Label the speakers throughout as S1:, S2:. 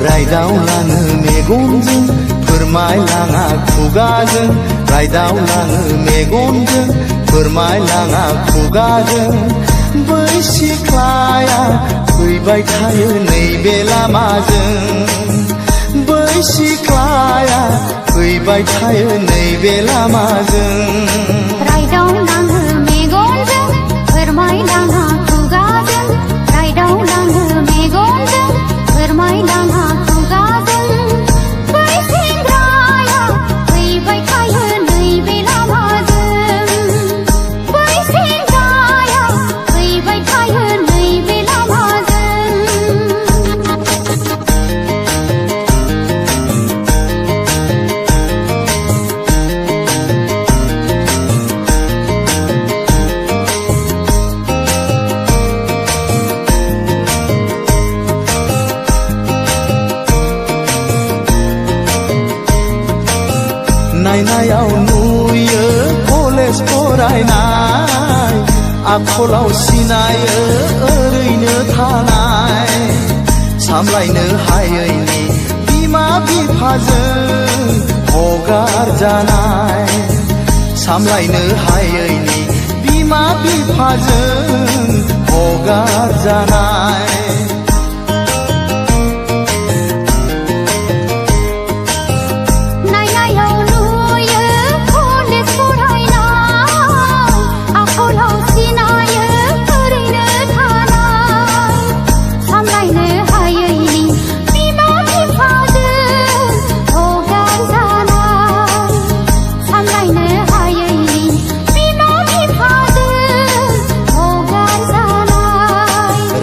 S1: रायदावलाङो मेगनजों फोरमायलाङा खुगाजों रायदावलाङो मेगनजों फोरमायलाङा खुगाजों बै सिख्लाया फैबाय थायो नैबे लामाजों बै सिख्लाया फैबाय थायो नैबे लामाजों
S2: रायदावलाङो मेगनजों फोरमायलाङा खुगाजों रायदावलाङो मेगनजों फोरमायलाङा खुगाजों बै सेंग्राया फैबाय थायो नैबे लामाजों बै सेंग्राया फैबाय थायो नैबे लामाजों
S1: नायनायाव नुयो कलेज फरायनाय आखलाव सिनायो ओरैनो थानाय सामलायनो हायैनि बिमा बिफाजों हगार जानाय सामलायनो हायैनि बिमा बिफाजों हगार जानाय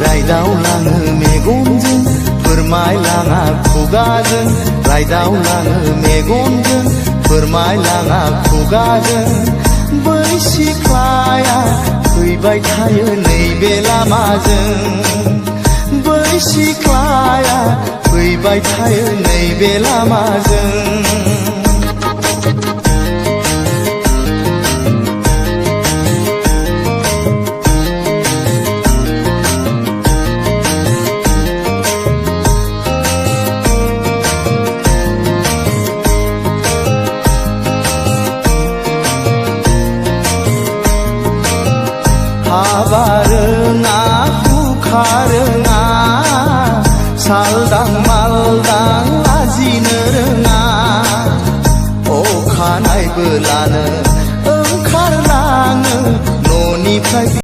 S1: रायदावलाङो मेगनजों फोरमायलाङा खुगाजों रायदावलाङो मेगनजों फोरमायलाङा खुगाजों बै सिख्लाया फैबाय थायो नैबे लामाजों बै सिख्लाया फैबाय थायो नैबे लामाजों हाबा रोङा हुखा रोङा सालदां मालदां लाजिनो रोङा अखानायबो लानो ओंखारलाङो न'निफ्राय